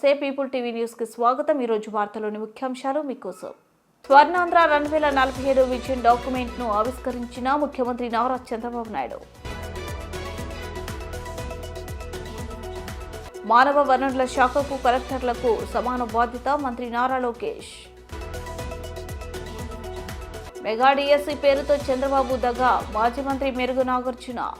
నమస్తే people TV news కి స్వాగతం. ఈ రోజు వార్తలోని ముఖ్యాంశాలు మీకోసం. స్వర్ణాంధ్ర 2047 విజన్ డాక్యుమెంట్ ను ఆవిష్కరించిన ముఖ్యమంత్రి నారా చంద్రబాబు నాయుడు. మానవ వనరుల శాఖకు కలెక్టర్లకు సమాన బాధ్యత మంత్రి నారా లోకేష్. మెగా డిఎస్సీ పేరుతో చంద్రబాబు దగ్గ మాజీ మంత్రి మెరుగు నాగార్జున.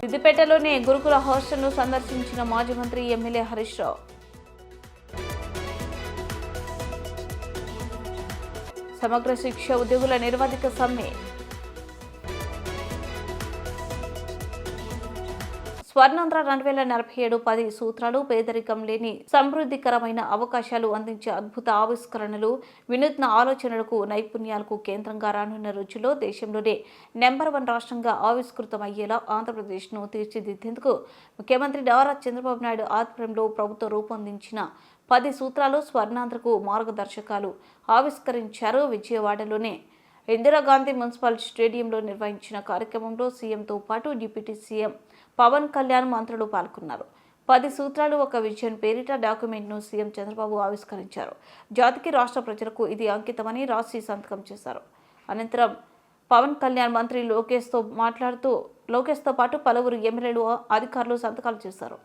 సిద్దిపేటలోనే గురుకుల హాస్టల్ను సందర్శించిన మాజీ మంత్రి ఎమ్మెల్యే హరీష్ రావు. సమగ్ర శిక్ష ఉద్యోగుల నిరవధిక సమ్మె. స్వర్ణాంధ్ర 2047 10 సూత్రాలు పేదరికం లేని సమృద్ధికరమైన అవకాశాలు అందించే అద్భుత ఆవిష్కరణలు, వినూత్న ఆలోచనలకు, నైపుణ్యాలకు కేంద్రంగా రానున్న రోజుల్లో దేశంలోనే నెంబర్ 1 రాష్ట్రంగా ఆవిష్కృతమయ్యేలా ఆంధ్రప్రదేశ్ను తీర్చిదిద్దేందుకు ముఖ్యమంత్రి నారా చంద్రబాబు నాయుడు ఆధ్వర్యంలో ప్రభుత్వం రూపొందించిన 10 సూత్రాలు స్వర్ణాంధ్రకు మార్గదర్శకాలు ఆవిష్కరించారు. విజయవాడలోనే ఇందిరాగాంధీ మున్సిపల్ స్టేడియంలో నిర్వహించిన కార్యక్రమంలో సీఎంతో పాటు డిప్యూటీ సీఎం పవన్ కళ్యాణ్ మంత్రులు పాల్గొన్నారు. 10 సూత్రాలు ఒక విజన్ పేరిట డాక్యుమెంట్ను సీఎం చంద్రబాబు ఆవిష్కరించారు. జాతికి, రాష్ట్ర ప్రజలకు ఇది అంకితమని రాసి సంతకం చేశారు. అనంతరం పవన్ కళ్యాణ్ మంత్రి లోకేష్తో పాటు పలువురు ఎమ్మెల్యేలు, అధికారులు సంతకాలు చేశారు.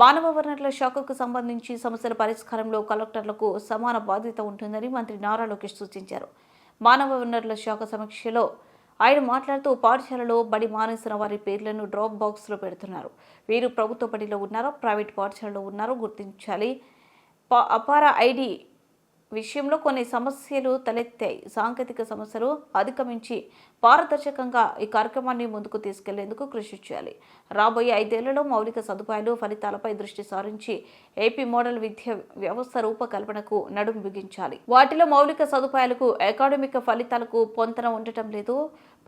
మానవ వనరుల శాఖకు సంబంధించి సమస్యల పరిష్కారంలో కలెక్టర్లకు సమాన బాధ్యత ఉంటుందని మంత్రి నారా లోకేష్ సూచించారు. మానవ వనరుల శాఖ సమీక్షలో ఆయన మాట్లాడుతూ పాఠశాలలో బడి మానేసిన వారి పేర్లను డ్రాప్ బాక్స్లో పెడుతున్నారు. వీరు ప్రభుత్వ బడిలో ఉన్నారో, ప్రైవేట్ పాఠశాలలో ఉన్నారో గుర్తించాలి. అపార ఐడి విషయంలో కొన్ని సమస్యలు తలెత్తాయి. సాంకేతిక సమస్యలు అధిగమించి పారదర్శకంగా ఈ కార్యక్రమాన్ని ముందుకు తీసుకెళ్లేందుకు కృషి చేయాలి. రాబోయే 5 ఏళ్లలో మౌలిక సదుపాయాలు, ఫలితాలపై దృష్టి సారించి ఏపీ మోడల్ విద్యా వ్యవస్థ రూపకల్పనకు నడుం బిగించాలి. వాటిలో మౌలిక సదుపాయాలకు, అకాడమిక్ ఫలితాలకు పొంతన ఉండటం లేదు.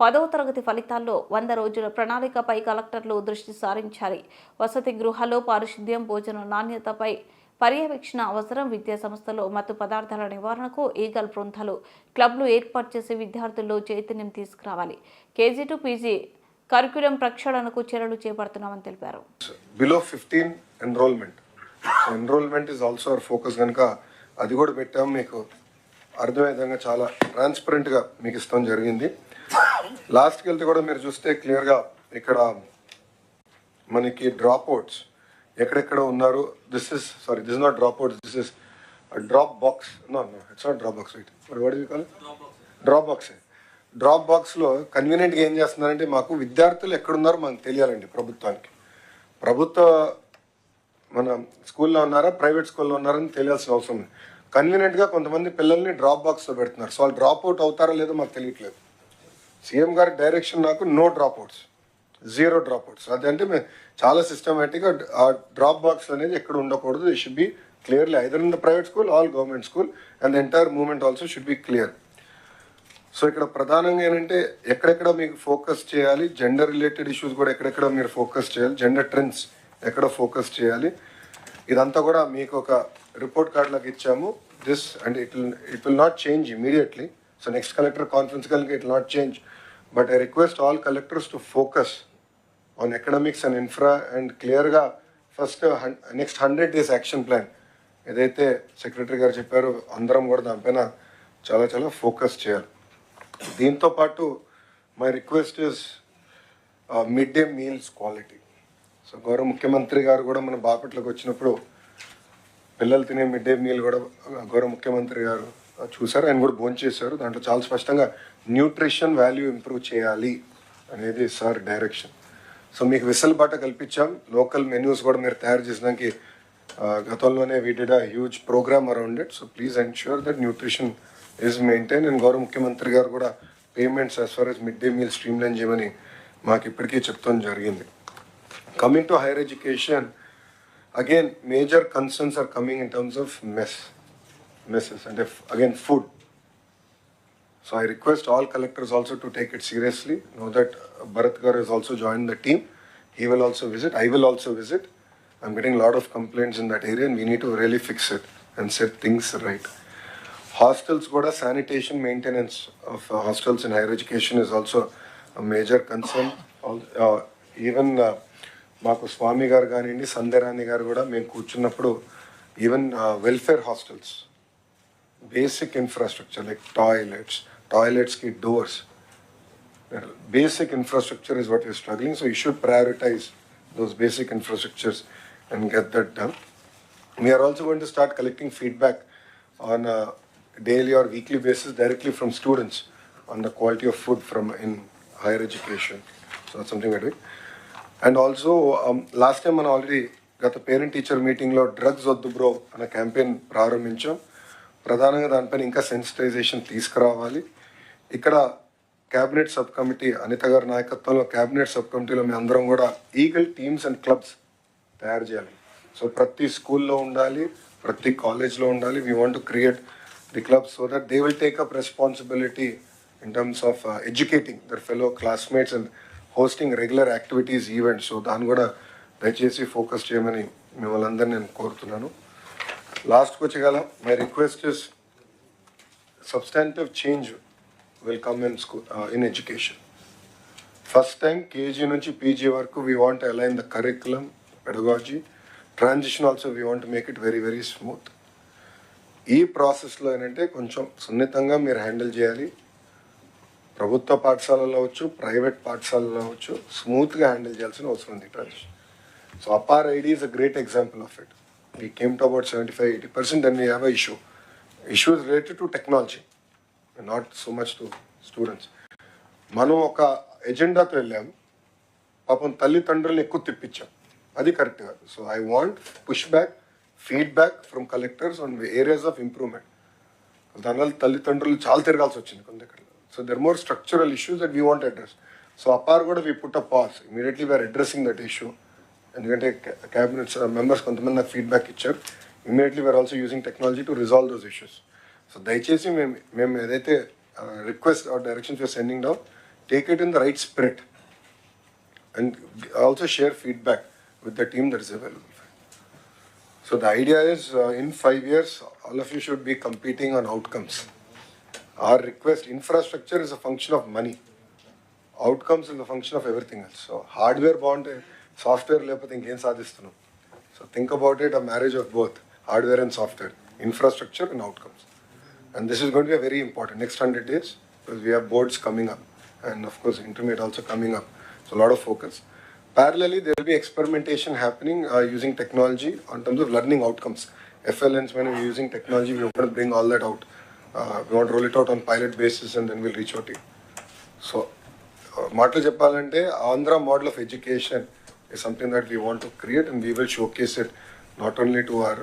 10వ తరగతి ఫలితాల్లో 100 రోజుల ప్రణాళికపై కలెక్టర్లు దృష్టి సారించాలి. వసతి గృహాల్లో పారిశుద్ధ్యం, భోజన నాణ్యతపై పర్యవేక్షణ అవసరం. విద్యా సంస్థల్లో మత్తు పదార్థాల నివారణకు ఈగల్ బృందాలు, క్లబ్లు ఏర్పాటు చేసి విద్యార్థుల్లో చైతన్యం తీసుకురావాలి. కేజీ టు పీజీ కరిక్యులం ప్రక్షాళనకు చర్యలు చేపడుతున్నామని తెలిపారు. Below 15 enrolment is also our focus కనుక అది కూడా పెట్టాం. మీకు అర్థమయ్యే విధంగా చాలా ట్రాన్స్పరెంట్గా మీకు ఇస్తాం జరిగింది. లాస్ట్కి వెళ్తే కూడా మీరు చూస్తే క్లియర్గా ఇక్కడ మనకి డ్రాప్ అవుట్స్ ఎక్కడెక్కడ ఉన్నారు. This is not dropouts, this is drop box. No it's not drop box, right? What do you call it? Drop box. Drop బాక్స్లో కన్వీనియంట్గా ఏం చేస్తున్నారంటే మాకు విద్యార్థులు ఎక్కడున్నారో మనకు తెలియాలండి. ప్రభుత్వ మన స్కూల్లో ఉన్నారా, ప్రైవేట్ స్కూల్లో ఉన్నారని తెలియాల్సిన అవసరం ఉంది. కన్వీనియంట్గా కొంతమంది పిల్లల్ని డ్రాప్ బాక్స్లో పెడుతున్నారు. సో వాళ్ళు డ్రాప్ అవుట్ అవుతారో లేదో మాకు తెలియట్లేదు. సీఎం గారి డైరెక్షన్ నాకు no dropouts, 0 dropouts. అదంటే మేము చాలా సిస్టమేటిక్గా ఆ డ్రాప్ బాక్స్ అనేది ఎక్కడ ఉండకూడదు. It should be clearly either in the private school all government school and the entire movement also should be clear. So ఇక్కడ ప్రధానంగా ఏంటంటే ఎక్కడెక్కడ మీకు ఫోకస్ చేయాలి, జెండర్ రిలేటెడ్ ఇష్యూస్ కూడా ఎక్కడెక్కడ మీరు ఫోకస్ చేయాలి, జెండర్ ట్రెండ్స్ ఎక్కడ ఫోకస్ చేయాలి, ఇదంతా కూడా మీకు ఒక రిపోర్ట్ కార్డ్ లాగా ఇచ్చాము. This and it will not change immediately. So next collector conference కలిగి it will not change, but I request all collectors to focus on economics and infra and క్లియర్గా first next 100 days action plan ఏదైతే secretary గారు చెప్పారో అందరం కూడా దానిపైన చాలా చాలా ఫోకస్ చేయాలి. దీంతో పాటు my request is mid day meals quality. So గౌరవ ముఖ్యమంత్రి గారు కూడా మన బాపట్లకు వచ్చినప్పుడు పిల్లలు తినే మిడ్ డే మీల్ కూడా గౌరవ ముఖ్యమంత్రి గారు చూశారు, ఆయన కూడా భోంచేశారు. దాంట్లో చాలా స్పష్టంగా న్యూట్రిషన్ వాల్యూ ఇంప్రూవ్ చేయాలి అనేది సార్ డైరెక్షన్. సో మీకు వెసులుబాటు కల్పించాం. లోకల్ మెన్యూస్ కూడా మీరు తయారు చేసడానికి గతంలోనే we did a huge programme around it. So please ensure that nutrition is maintain. And గౌరవ ముఖ్యమంత్రి గారు కూడా payments as far as mid day meal streamline చేయమని మాకు ఇప్పటికీ చెప్తాం జరిగింది. Coming to higher education, again major concerns are coming in terms of messes and again food. So I request all collectors also to take it seriously. Know that Bharat Garu has also joined the team. He will also visit. I will also visit. I'm getting a lot of complaints in that area and we need to really fix it and set things right. Hostels kuda sanitation maintenance of hostels in higher education is also a major concern. Even మాకు స్వామి గారు కానివ్వండి, సంధ్యరాణి గారు కూడా మేము కూర్చున్నప్పుడు even welfare hostels basic infrastructure like టాయిలెట్స్కి doors, basic infrastructure is what you're struggling. So you should prioritise those basic infrastructures and get that done. We're also going to start collecting feedback on daily or weekly basis directly from students on the quality of food from in higher education. So that's something we're doing. And also last time మనం already గత parent teacher మీటింగ్లో drugs వద్దు bro అనే campaign ప్రారంభించాం. ప్రధానంగా దానిపైన ఇంకా sensitization తీసుకురావాలి. ఇక్కడ క్యాబినెట్ సబ్ కమిటీ అనిత గారి నాయకత్వంలో క్యాబినెట్ సబ్ కమిటీలో మేము అందరం కూడా ఈగల్ టీమ్స్ అండ్ క్లబ్స్ తయారు చేయాలి. సో ప్రతి స్కూల్లో ఉండాలి, ప్రతి కాలేజ్లో ఉండాలి. We want to create the clubs so that they will take up responsibility in terms of educating their fellow classmates and hosting regular activities, events. So దాన్ని కూడా దయచేసి ఫోకస్ చేయమని మిమ్మల్ని అందరినీ నేను కోరుతున్నాను. లాస్ట్కి వచ్చేగల my request is substantive change will come in school in education. First time KG నుంచి పీజీ వరకు we want align the curriculum, pedagogy, transition also we want make it very very smooth. ఈ ప్రాసెస్లో ఏంటంటే కొంచెం సున్నితంగా మీరు హ్యాండిల్ చేయాలి. ప్రభుత్వ పాఠశాలలో అవచ్చు, ప్రైవేట్ పాఠశాలలో అవచ్చు, స్మూత్గా హ్యాండిల్ చేయాల్సిన అవసరం ఉంది transition. So APAAR ID is a great example of it. We came to about 75-80% and we have a issue is related to technology, not so much to students. మనం ఒక ఎజెండాతో వెళ్ళాం, పాపం తల్లిదండ్రులను ఎక్కువ తిప్పించాం, అది కరెక్ట్ కాదు. So I want push back, feedback from collectors on areas of improvement. దానివల్ల తల్లిదండ్రులు చాలా తిరగాల్సి వచ్చింది కొంత ఇక్కడ. So there more structural issues that we want address. So APAAR కూడా we put a pause, immediately we're addressing that issue. ఎందుకంటే cabinet members కొంతమంది నాకు ఫీడ్బ్యాక్ ఇచ్చారు. Immediately we're also using technology to resolve those issues. So దయచేసి మేము ఏదైతే request or directions we're sending down, take it in the right spirit and also share feedback with the team that is available. So the idea is in 5 years, all of you should be competing on outcomes. Our request, infrastructure is a function of money. Outcomes is a function of everything else. So hardware bond, software lepathe inkem sadhistunam. So think about it, a marriage of both hardware and software, infrastructure and outcomes. And this is going to be a very important next 100 days because we have boards coming up and of course intermediate also coming up. So a lot of focus. Parallelly, there will be experimentation happening using technology in terms of learning outcomes. FLNs, when we're using technology, we want to bring all that out. We want to roll it out on pilot basis and then we'll reach out to you. So, మాటలు చెప్పాలంటే Andhra model of education is something that we want to create and we will showcase it not only to our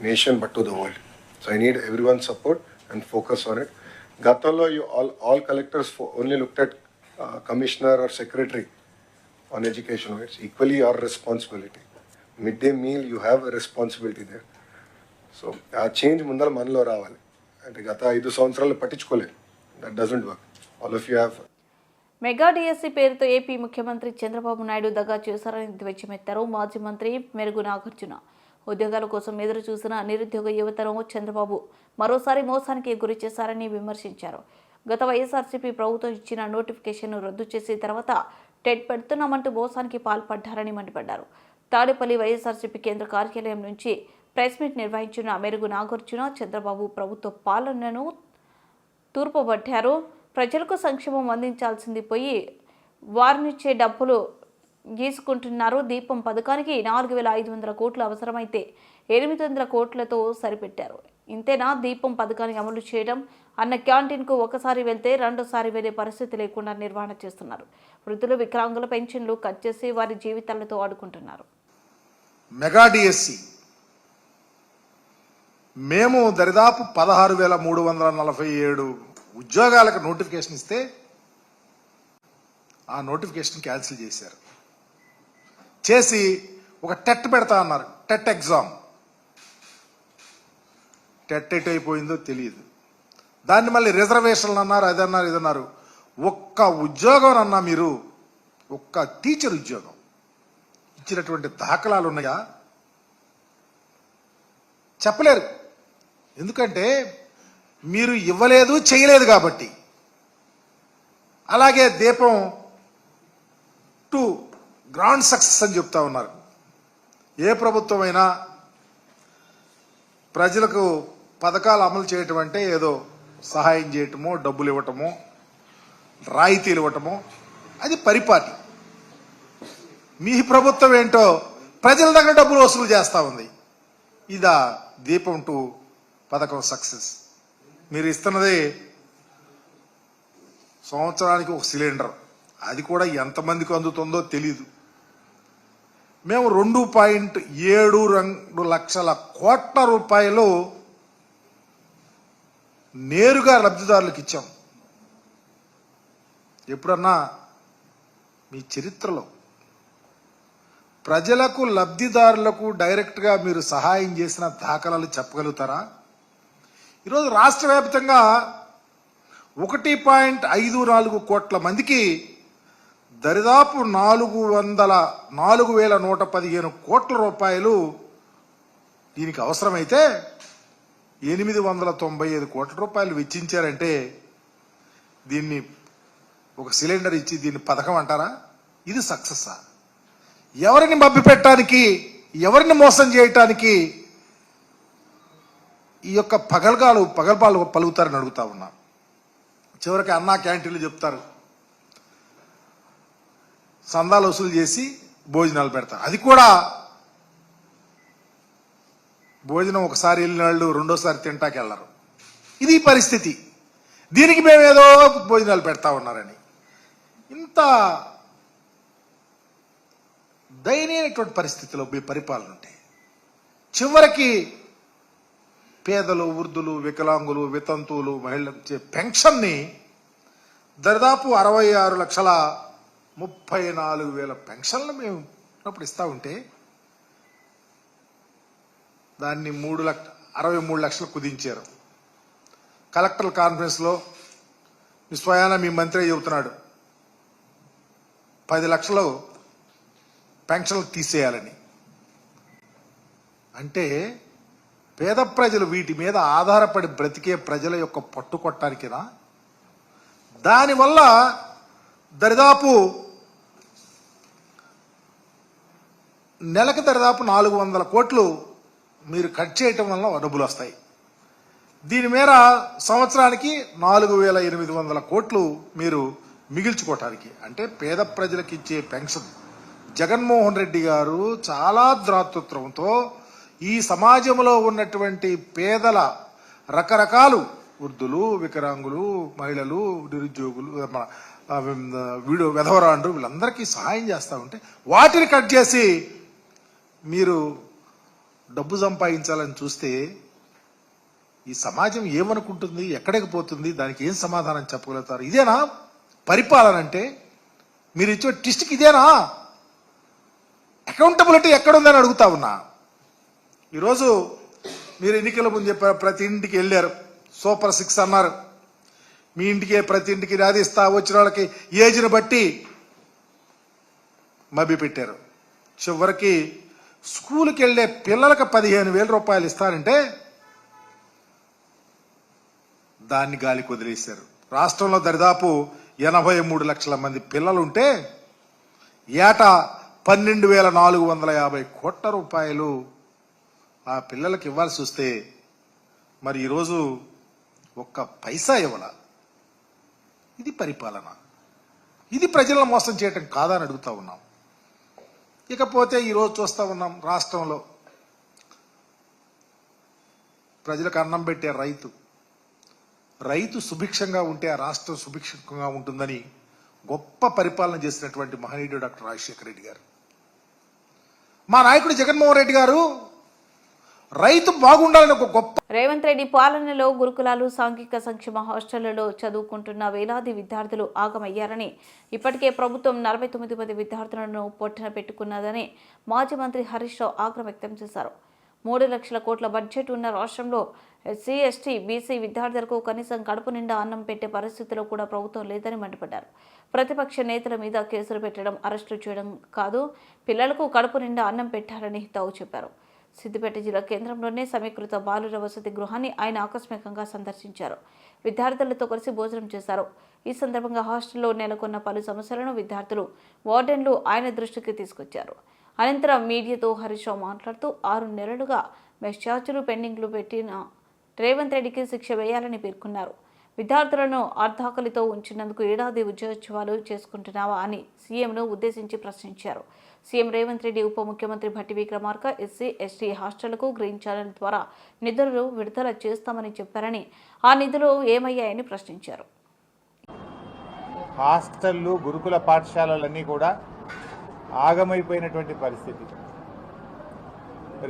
nation but to the world. So I need everyone's support and focus on it. Gatanlo, you all collectors only looked at commissioner or secretary on education. It's equally your responsibility. Midday meal, you have a responsibility there. So ఆ change ముందర మనలో రావాలి. అంటే గత 5 సంవత్సరాలు పట్టించుకోలేదు. That doesn't work. All of you have. Mega DSC పేరుతో AP ముఖ్యమంత్రి చంద్రబాబు నాయుడు దగా చేశారని ధ్వజమెత్తారు మాజీ మంత్రి మెరుగు నాగార్జున. ఉద్యోగాల కోసం ఎదురు చూసిన నిరుద్యోగ యువతను చంద్రబాబు మరోసారి మోసానికి గురి చేశారని విమర్శించారు. గత వైఎస్ఆర్సీపీ ప్రభుత్వం ఇచ్చిన నోటిఫికేషన్ను రద్దు చేసి తర్వాత టెట్ పెడుతున్నామంటూ మోసానికి పాల్పడ్డారని మండిపడ్డారు. తాడేపల్లి వైఎస్ఆర్సీపీ కేంద్ర కార్యాలయం నుంచి ప్రెస్ మీట్ నిర్వహించిన మెరుగు నాగార్జున చంద్రబాబు ప్రభుత్వ పాలనను తూర్పుపట్టారు. ప్రజలకు సంక్షేమం అందించాల్సింది పోయి వారినిచ్చే డబ్బులు గీసుకుంటున్నారు. దీపం పథకానికి 4,500 కోట్లు అవసరమైతే 800 కోట్లతో సరిపెట్టారు. ఇంతేనా దీపం పథకాన్ని అమలు చేయడం? అన్న క్యాంటీన్కు ఒకసారి వెళ్తే రెండోసారి వెళ్ళే పరిస్థితి లేకుండా నిర్వహణ చేస్తున్నారు. వృద్ధులు వికలాంగుల పెన్షన్లు కట్ చేసి వారి జీవితాలతో ఆడుకుంటున్నారు. మెగా డిఎస్సి మేము దరిదాపు 16,347 ఉద్యోగాలకు నోటిఫికేషన్ ఇస్తే ఆ నోటిఫికేషన్ క్యాన్సిల్ చేశారు. చేసి ఒక టెట్ పెడతా అన్నారు. TET exam. టెట్ ఎట్ అయిపోయిందో తెలియదు. దాన్ని మళ్ళీ రిజర్వేషన్లు అన్నారు, అదన్నారు, ఇదన్నారు. ఒక్క ఉద్యోగం అన్నా మీరు, ఒక్క టీచర్ ఉద్యోగం ఇచ్చినటువంటి దాఖలాలు ఉన్నాయా? చెప్పలేరు. ఎందుకంటే మీరు ఇవ్వలేదు, చేయలేదు కాబట్టి. అలాగే దీపం 2 గ్రాండ్ సక్సెస్ అని చెప్తా ఉన్నారు. ఏ ప్రభుత్వం అయినా ప్రజలకు పథకాలు అమలు చేయటం అంటే ఏదో సహాయం చేయటమో, డబ్బులు ఇవ్వటమో, రాయితీలు ఇవ్వటమో, అది పరిపాటి. మీ ప్రభుత్వం ఏంటో ప్రజల దగ్గర డబ్బులు వసూలు చేస్తూ ఉంది. ఇదా దీపం 2 పథకం సక్సెస్? మీరు ఇస్తున్నది సంవత్సరానికి ఒక సిలిండర్. అది కూడా ఎంతమందికి అందుతుందో తెలీదు. మేము 2.72 లక్షల కోట్ల రూపాయలు నేరుగా లబ్ధిదారులకు ఇచ్చాం. ఎప్పుడన్నా మీ చరిత్రలో ప్రజలకు, లబ్ధిదారులకు డైరెక్ట్గా మీరు సహాయం చేసిన దాఖలాలు చెప్పగలుగుతారా? ఈరోజు రాష్ట్ర వ్యాప్తంగా 1.54 కోట్ల మందికి దరిదాపు 4,115 కోట్ల రూపాయలు దీనికి అవసరమైతే 895 కోట్ల రూపాయలు వెచ్చించారంటే దీన్ని ఒక సిలిండర్ ఇచ్చి దీన్ని పథకం అంటారా? ఇది సక్సెస్సా? ఎవరిని మభ్యపెట్టడానికి, ఎవరిని మోసం చేయటానికి ఈ యొక్క పగల్పాలు పలుకుతారని అడుగుతా ఉన్నా. చివరికి అన్నా క్యాంటీన్లు చెప్తారు, సందాలు వసూలు చేసి భోజనాలు పెడతారు. అది కూడా భోజనం ఒకసారి వెళ్ళిన వాళ్ళు రెండోసారి తింటాకి వెళ్ళరు. ఇది పరిస్థితి. దీనికి మేమేదో భోజనాలు పెడతా ఉన్నారని ఇంత దయనీయమైనటువంటి పరిస్థితిలో మీ పరిపాలన ఉంటే చివరికి పేదలు, వృద్ధులు, వికలాంగులు, వితంతువులు, మహిళలు పెన్షన్ని దాదాపు 66,34,000 పెన్షన్లు మేము అప్పుడు ఇస్తా ఉంటే దాన్ని 63 లక్షలు కుదించారు. కలెక్టర్ కాన్ఫరెన్స్లో మీ స్వయాన మీ మంత్రి చెబుతున్నాడు 10 లక్షలు పెన్షన్లు తీసేయాలని. అంటే పేద ప్రజలు వీటి మీద ఆధారపడి బ్రతికే ప్రజల యొక్క పట్టుకొట్టానికినా? దానివల్ల దరిదాపు నెలకు దరిదాపు 400 కోట్లు మీరు కట్ చేయటం వల్ల డబ్బులు వస్తాయి. దీని మేర సంవత్సరానికి 4,800 కోట్లు మీరు మిగిల్చుకోవటానికి. అంటే పేద ప్రజలకు ఇచ్చే పెన్షన్ జగన్మోహన్ రెడ్డి గారు చాలా ద్రాతృత్వంతో ఈ సమాజంలో ఉన్నటువంటి పేదల రకరకాలు, వృద్ధులు, వికలాంగులు, మహిళలు, నిరుద్యోగులు, వెధవరాండ్రు, వీళ్ళందరికీ సహాయం చేస్తూ ఉంటే వాటిని కట్ చేసి మీరు డబ్బు సంపాదించాలని చూస్తే ఈ సమాజం ఏమనుకుంటుంది, ఎక్కడికి పోతుంది, దానికి ఏం సమాధానం చెప్పగలుగుతారు? ఇదేనా పరిపాలన అంటే? మీరు ఇచ్చే ట్విస్ట్కి ఇదేనా అకౌంటబిలిటీ ఎక్కడుందని అడుగుతా ఉన్నా. ఈరోజు మీరు ఎన్నికల ముందు చెప్పారు, ప్రతి ఇంటికి వెళ్ళారు, సూపర్ 6 అన్నారు. మీ ఇంటికి ప్రతి ఇంటికి అది ఇస్తా, వచ్చిన వాళ్ళకి ఏజ్ని బట్టి మభ్య పెట్టారు. చివరికి స్కూల్కి వెళ్ళే పిల్లలకు 15,000 రూపాయలు ఇస్తారంటే దాన్ని గాలికి వదిలేశారు. రాష్ట్రంలో దరిదాపు 83 లక్షల మంది పిల్లలు ఉంటే ఏటా 12,450 కోట్ల రూపాయలు ఆ పిల్లలకి ఇవ్వాల్సి వస్తే మరి ఈరోజు ఒక్క పైసా ఇవ్వాల. ఇది పరిపాలన? ఇది ప్రజలను మోసం చేయటం కాదా అని అడుగుతా ఉన్నాం. ఇకపోతే ఈరోజు చూస్తూ ఉన్నాం, రాష్ట్రంలో ప్రజలకు అన్నం పెట్టే రైతు సుభిక్షంగా ఉంటే ఆ రాష్ట్రం సుభిక్షంగా ఉంటుందని గొప్ప పరిపాలన చేసినటువంటి మహనీయుడు డాక్టర్ రాజశేఖర రెడ్డి గారు. మా నాయకుడు జగన్మోహన్ రెడ్డి గారు రైతు బాగుండాలని ఒక గొప్ప. రేవంత్ రెడ్డి పాలనలో గురుకులాలు, సాంఘిక సంక్షేమ హాస్టళ్లలో చదువుకుంటున్న వేలాది విద్యార్థులు ఆగమయ్యారని, ఇప్పటికే ప్రభుత్వం 49 మంది విద్యార్థులను పొట్టన పెట్టుకున్నదని మాజీ మంత్రి హరీష్ రావు ఆగ్రహం వ్యక్తం చేశారు. 3 లక్షల కోట్ల బడ్జెట్ ఉన్న రాష్ట్రంలో ఎస్సీ, ఎస్టీ, బీసీ విద్యార్థులకు కనీసం కడుపు నిండా అన్నం పెట్టే పరిస్థితిలో కూడా ప్రభుత్వం లేదని మండిపడ్డారు. ప్రతిపక్ష నేతల మీద కేసులు పెట్టడం, అరెస్టులు చేయడం కాదు, పిల్లలకు కడుపు నిండా అన్నం పెట్టారని హితవు చెప్పారు. సిద్దిపేట జిల్లా కేంద్రంలోనే సమీకృత బాలుర వసతి గృహాన్ని ఆయన ఆకస్మికంగా సందర్శించారు. విద్యార్థులతో కలిసి భోజనం చేశారు. ఈ సందర్భంగా హాస్టల్లో నెలకొన్న పలు సమస్యలను విద్యార్థులు, వార్డెన్లు ఆయన దృష్టికి తీసుకొచ్చారు. అనంతరం మీడియాతో హరీష్ రావు మాట్లాడుతూ 6 నెలలుగా మెస్ ఛార్జీలు పెండింగ్లు పెట్టిన రేవంత్ రెడ్డికి శిక్ష వేయాలని పేర్కొన్నారు. విద్యార్థులను అర్ధాకలితో ఉంచినందుకు ఏడాది ఉద్యోగోత్సవాలు చేసుకుంటున్నావా అని సీఎంను ఉద్దేశించి ప్రశ్నించారు. సీఎం రేవంత్ రెడ్డి ఉప ముఖ్యమంత్రి భట్టి విక్రమార్క ఎస్సీ, ఎస్టీ హాస్టళ్లకు గ్రీన్ ఛానల్ ద్వారా నిధులు విడుదల చేస్తామని చెప్పారని, ఆ నిధులు ఏమయ్యాయని ప్రశ్నించారు. హాస్టళ్లు, గురుకుల పాఠశాలలన్నీ కూడా ఆగమైపోయినటువంటి పరిస్థితి.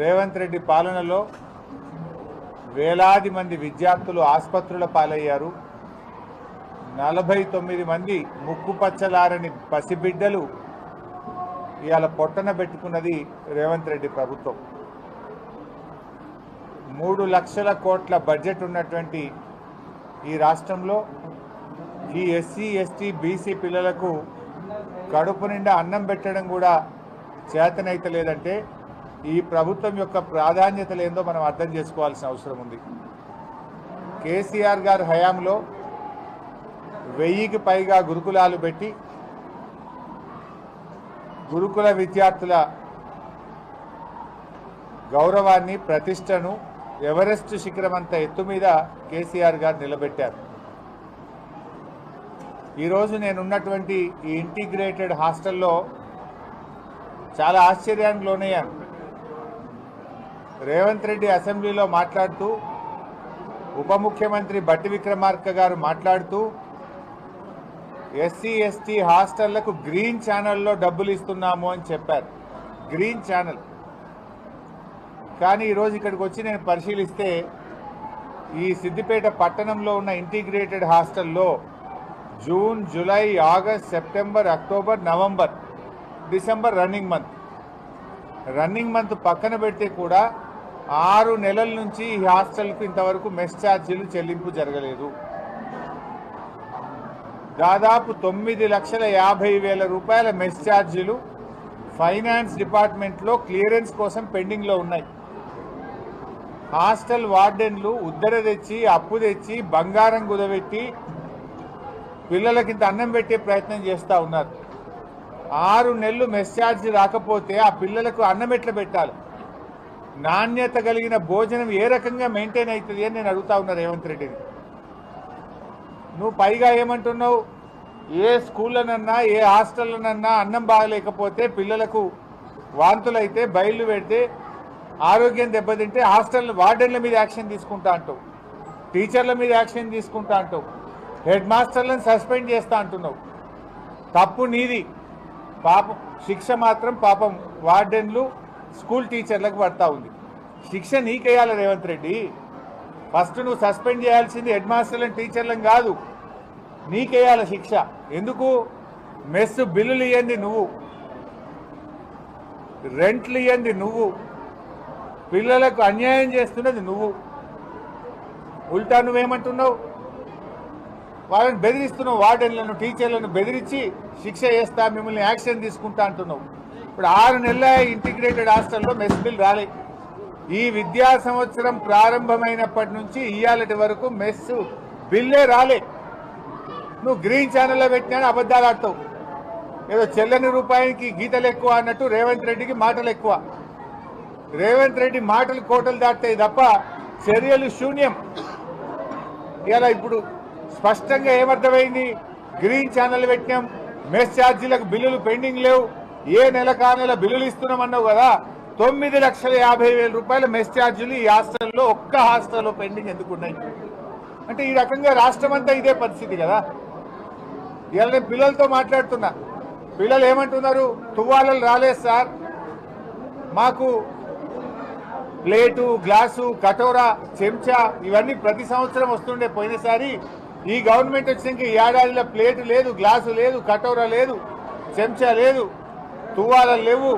రేవంత్ రెడ్డి పాలనలో వేలాది మంది విద్యార్థులు ఆసుపత్రుల పాలయ్యారు. 49 మంది ముక్కుపచ్చలారని పసిబిడ్డలు ఇవాళ పొట్టన పెట్టుకున్నది రేవంత్ రెడ్డి ప్రభుత్వం. 3 లక్షల కోట్ల బడ్జెట్ ఉన్నటువంటి ఈ రాష్ట్రంలో ఈ ఎస్సీ, ఎస్టీ, బీసీ పిల్లలకు కడుపు నిండా అన్నం పెట్టడం కూడా చేతనైతే లేదంటే ఈ ప్రభుత్వం యొక్క ప్రాధాన్యతలు ఏందో మనం అర్థం చేసుకోవాల్సిన అవసరం ఉంది. కేసీఆర్ గారి హయాంలో 1000కి పైగా గురుకులాలు పెట్టి గురుకుల విద్యార్థుల గౌరవాన్ని, ప్రతిష్టను ఎవరెస్ట్ శిఖరమంత ఎత్తు మీద కేసీఆర్ గారు నిలబెట్టారు. ఈరోజు నేనున్నటువంటి ఈ ఇంటిగ్రేటెడ్ హాస్టల్లో చాలా ఆశ్చర్యానికి లోనయ్యాను. రేవంత్ రెడ్డి అసెంబ్లీలో మాట్లాడుతూ, ఉప ముఖ్యమంత్రి భట్టి విక్రమార్క గారు మాట్లాడుతూ ఎస్సీ, ఎస్టీ హాస్టళ్లకు గ్రీన్ ఛానల్లో డబ్బులు ఇస్తున్నాము అని చెప్పారు. Green channel. కానీ ఈరోజు ఇక్కడికి వచ్చి నేను పరిశీలిస్తే ఈ సిద్దిపేట పట్టణంలో ఉన్న ఇంటిగ్రేటెడ్ హాస్టల్లో June, July, August, September, October, November, December running month పక్కన పెడితే కూడా 6 నెలల నుంచి ఈ హాస్టల్కు ఇంతవరకు మెస్ ఛార్జీలు చెల్లింపు జరగలేదు. దాదాపు 9,50,000 రూపాయల మెస్ ఛార్జీలు ఫైనాన్స్ డిపార్ట్మెంట్లో క్లియరెన్స్ కోసం పెండింగ్లో ఉన్నాయి. హాస్టల్ వార్డెన్లు ఉద్దర తెచ్చి, అప్పు తెచ్చి, బంగారం కుదబెట్టి పిల్లలకి ఇంత అన్నం పెట్టే ప్రయత్నం చేస్తూ ఉన్నారు. 6 నెలలు మెస్ ఛార్జీ రాకపోతే ఆ పిల్లలకు అన్నం ఎట్లా పెట్టాలి? నాణ్యత కలిగిన భోజనం ఏ రకంగా మెయింటైన్ అవుతుంది అని నేను అడుగుతా ఉన్నా రేవంత్ రెడ్డిని. నువ్వు పైగా ఏమంటున్నావు, ఏ స్కూళ్ళనన్నా, ఏ హాస్టల్లోనన్నా అన్నం బాగలేకపోతే, పిల్లలకు వాంతులైతే, బయళ్ళు పెడితే, ఆరోగ్యం దెబ్బతింటే హాస్టల్ వార్డెన్ల మీద యాక్షన్ తీసుకుంటా అంటావు, టీచర్ల మీద యాక్షన్ తీసుకుంటా అంటావు, హెడ్ మాస్టర్లను సస్పెండ్ చేస్తా అంటున్నావు. తప్పు నీది. పాపం శిక్ష మాత్రం పాపం వార్డెన్లు, స్కూల్ టీచర్లకు పడతా ఉంది. శిక్ష నీకేయాలి రేవంత్ రెడ్డి. ఫస్ట్ నువ్వు సస్పెండ్ చేయాల్సింది హెడ్ మాస్టర్లను టీచర్లను కాదు, నీకేయాల శిక్ష. ఎందుకు? మెస్ బిల్లులు ఇవ్వండి నువ్వు, రెంట్లు ఇవ్వండి నువ్వు, పిల్లలకు అన్యాయం చేస్తున్నది నువ్వు. ఉల్టా నువ్వేమంటున్నావు? వాళ్ళని బెదిరిస్తున్నావు, వార్డెన్లను టీచర్లను బెదిరించి శిక్ష చేస్తా, మిమ్మల్ని యాక్షన్ తీసుకుంటా అంటున్నావు. ఇప్పుడు 6 నెలల ఇంటిగ్రేటెడ్ హాస్టల్లో మెస్ బిల్ రాలే. ఈ విద్యా సంవత్సరం ప్రారంభమైనప్పటి నుంచి ఇయ్యాలటి వరకు మెస్ బిల్లే రాలే. నువ్వు గ్రీన్ ఛానల్లో పెట్టినా అబద్ధాలు ఆడతావు. ఏదో చెల్లని రూపాయికి గీతలు ఎక్కువ అన్నట్టు రేవంత్ రెడ్డికి మాటలు ఎక్కువ. రేవంత్ రెడ్డి మాటలు కోటలు దాటాయి తప్ప చర్యలు శూన్యం. ఇలా ఇప్పుడు స్పష్టంగా ఏమర్థమైంది? గ్రీన్ ఛానల్ పెట్టినాం, మెస్ ఛార్జీలకు బిల్లులు పెండింగ్ లేవు, ఏ నెల నెల బిల్లులు ఇస్తున్నామన్నావు కదా. 9,50,000 రూపాయల మెస్ ఛార్జీలు ఈ హాస్టల్లో, ఒక్క హాస్టల్లో పెండింగ్ ఎందుకు ఉన్నాయి అంటే ఈ రకంగా రాష్ట్రం అంతా ఇదే పరిస్థితి కదా. ఇలా నేను పిల్లలతో మాట్లాడుతున్నా, పిల్లలు ఏమంటున్నారు? తువ్వాలలు రాలేదు సార్, మాకు ప్లేటు, గ్లాసు, కటోరా, చెంచా ఇవన్నీ ప్రతి సంవత్సరం వస్తుండే. పోయినసారి ఈ గవర్నమెంట్ వచ్చినాక ఈ ఏడాదిలో ప్లేటు లేదు, గ్లాసు లేదు, కటోరా లేదు, చెంచా లేదు, తువ్వాలలు లేవు,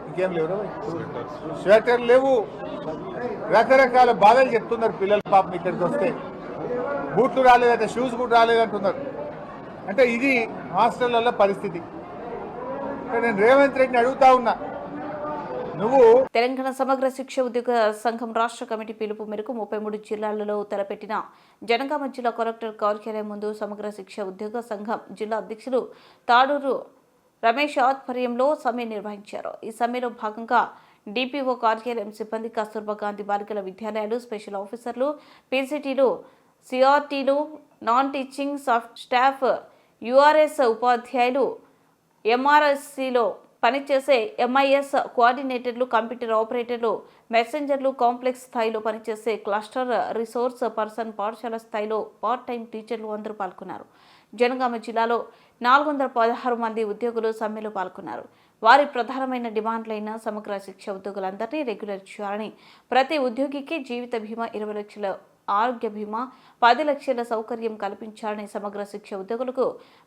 ఇంకేం లేవు, స్వెటర్ లేవు. రకరకాల బాధలు చెప్తున్నారు పిల్లలు. పాపం ఇక్కడికి వస్తే బూట్లు రాలేదంటే, షూస్ కూడా రాలేదంటున్నారు. అంటే ఇది హాస్టళ్లలో పరిస్థితి. నేను రేవంత్ రెడ్డిని అడుగుతా ఉన్నా, నువ్వు తెలంగాణ సమగ్ర శిక్ష ఉద్యోగ సంఘం రాష్ట్ర కమిటీ పిలుపు మేరకు 33 జిల్లాలలో తలపెట్టిన జనగామ జిల్లా కలెక్టర్ కార్యాలయం ముందు సమగ్ర శిక్ష ఉద్యోగ సంఘం జిల్లా అధ్యక్షులు తాడూరు రమేష్ ఆధ్వర్యంలో సమ్మె నిర్వహించారు. ఈ సమ్మెలో భాగంగా డిపిఓ కార్యాలయం సిబ్బంది, కస్తూర్బా గాంధీ బాలికల విద్యాలయాలు, స్పెషల్ ఆఫీసర్లు, పీసీటీలు, సిఆర్టీలు, నాన్ టీచింగ్ స్టాఫ్, యూఆర్ఎస్ ఉపాధ్యాయులు, ఎంఆర్ఎస్సిలో పనిచేసే ఎంఐఎస్ కోఆర్డినేటర్లు, కంప్యూటర్ ఆపరేటర్లు, మెసెంజర్లు, కాంప్లెక్స్ స్థాయిలో పనిచేసే క్లస్టర్ రిసోర్స్ పర్సన్, పాఠశాల స్థాయిలో పార్ట్ టైం టీచర్లు అందరూ పాల్గొన్నారు. జనగామ జిల్లాలో 416 మంది ఉద్యోగులు సమ్మెలో పాల్గొన్నారు. వారి ప్రధానమైన డిమాండ్లైన సమగ్ర శిక్ష ఉద్యోగులందరినీ రెగ్యులర్ చేయాలని, ప్రతి ఉద్యోగికి జీవిత బీమా, 20 లక్షల ఆరోగ్య బీమా, 10 లక్షల సౌకర్యం కల్పించాలని, సమగ్ర శిక్ష ఉద్యోగులకు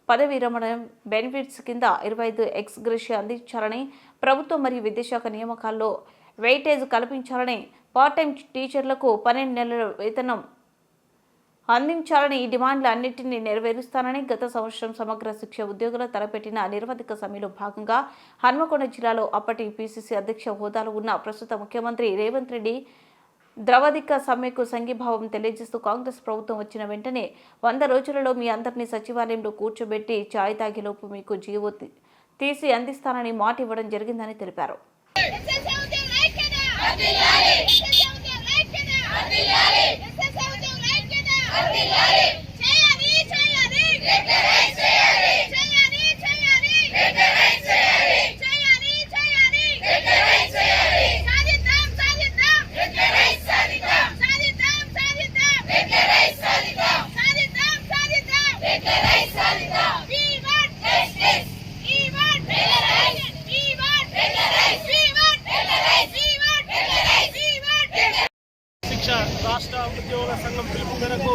పదవి విరమణ బెనిఫిట్స్ కింద 25 ఎక్స్గ్రేషియా అందించాలని, ప్రభుత్వం మరియు విద్యాశాఖ నియామకాల్లో వెయిటేజ్ కల్పించాలని, పార్ట్ టైం టీచర్లకు 12 నెలల వేతనం అందించాలని, ఈ డిమాండ్లు అన్నింటినీ నెరవేరుస్తానని గత సంవత్సరం సమగ్ర శిక్ష ఉద్యోగుల తలపెట్టిన నిరవధిక సమ్మెలో భాగంగా హన్మకొండ జిల్లాలో అప్పటి పీసీసీ అధ్యక్ష హోదాలో ఉన్న ప్రస్తుత ముఖ్యమంత్రి రేవంత్ రెడ్డి ద్రవధిక సమ్మెకు సంఘీభావం తెలియజేస్తూ కాంగ్రెస్ ప్రభుత్వం వచ్చిన వెంటనే 100 రోజులలో మీ అందరినీ సచివాలయంలో కూర్చోబెట్టి ఛాయ్ తాగేలోపు మీకు జీవో తీసి అందిస్తానని మాట ఇవ్వడం జరిగిందని తెలిపారు. రాష్ట్ర ఉద్యోగుల సంఘం పిలుపు మేరకు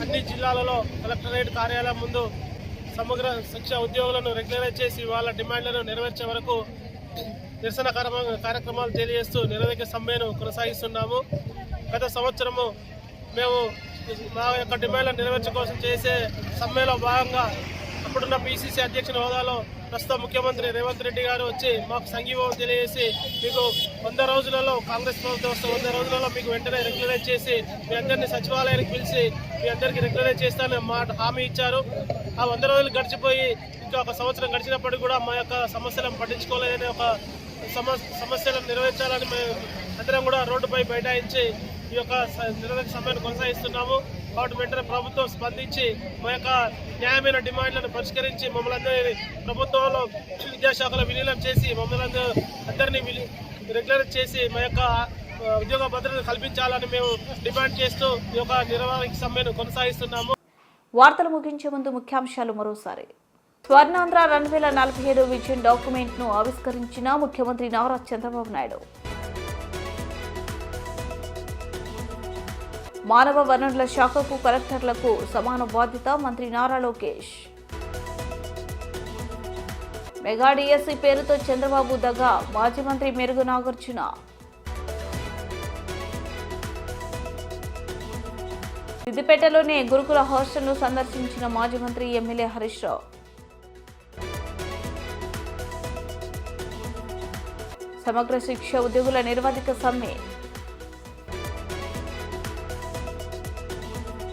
అన్ని జిల్లాలలో కలెక్టరేట్ కార్యాలయం ముందు సమగ్ర శిక్ష ఉద్యోగులను రెగ్యులరైజ్ చేసి వాళ్ళ డిమాండ్లను నెరవేర్చే వరకు నిరసన కార్యక్రమాలు తెలియజేస్తూ నిరవధిక సమ్మెను కొనసాగిస్తున్నాము. గత సంవత్సరము మేము మా యొక్క డిమాండ్లను నెరవేర్చే కోసం చేసే సమ్మెలో భాగంగా అప్పుడున్న పీసీసీ అధ్యక్షుని హోదాలో ప్రస్తుత ముఖ్యమంత్రి రేవంత్ రెడ్డి గారు వచ్చి మాకు సంఘీభావం తెలియజేసి మీకు 100 రోజులలో కాంగ్రెస్ ప్రభుత్వం వస్తే 100 రోజులలో మీకు వెంటనే రెగ్యులరైజ్ చేసి మీ అందరినీ సచివాలయానికి పిలిచి మీ అందరికీ రెగ్యులరైజ్ చేస్తానని హామీ ఇచ్చారు. ఆ 100 రోజులు గడిచిపోయి ఇంకా 1 సంవత్సరం గడిచినప్పటికీ కూడా మా యొక్క సమస్యలను పట్టించుకోలేదనే ఒక సమస్యలను నెరవేర్చాలని మేము అందరం కూడా రోడ్డుపై బైఠాయించి ఈ యొక్క నిరవధిక సమ్మెను కొనసాగిస్తున్నాము. కాబట్టి వెంటనే ప్రభుత్వం స్పందించి మా యొక్క న్యాయమైన డిమాండ్లను పరిష్కరించి మమ్మల్ని అందరినీ ప్రభుత్వంలో విద్యాశాఖలో విలీనం చేసి మమ్మల్ని అందరినీ రెగ్యులరైజ్ చేసి మా యొక్క ఉద్యోగ భద్రతను కల్పించాలని మేము డిమాండ్ చేస్తూ ఈ యొక్క నిరవధిక సమ్మెను కొనసాగిస్తున్నాము. వార్తలు ముగించే ముందు ముఖ్యాంశాలు మరోసారి. స్వర్ణాంధ్ర 2047 విజన్ డాక్యుమెంట్ ను ఆవిష్కరించిన ముఖ్యమంత్రి నారా చంద్రబాబు నాయుడు. మానవ వనరుల శాఖకు కలెక్టర్లకు సమాన బాధ్యత మంత్రి నారా లోకేష్. మెగా డిఎస్సీ పేరుతో చంద్రబాబు దగా మాజీ మంత్రి మెరుగు నాగార్జున. సిద్దిపేటలోనే గురుకుల హాస్టల్ను సందర్శించిన మాజీ మంత్రి ఎమ్మెల్యే హరీష్ రావు. సమగ్ర శిక్ష ఉద్యోగుల నిరవధిక సమ్మె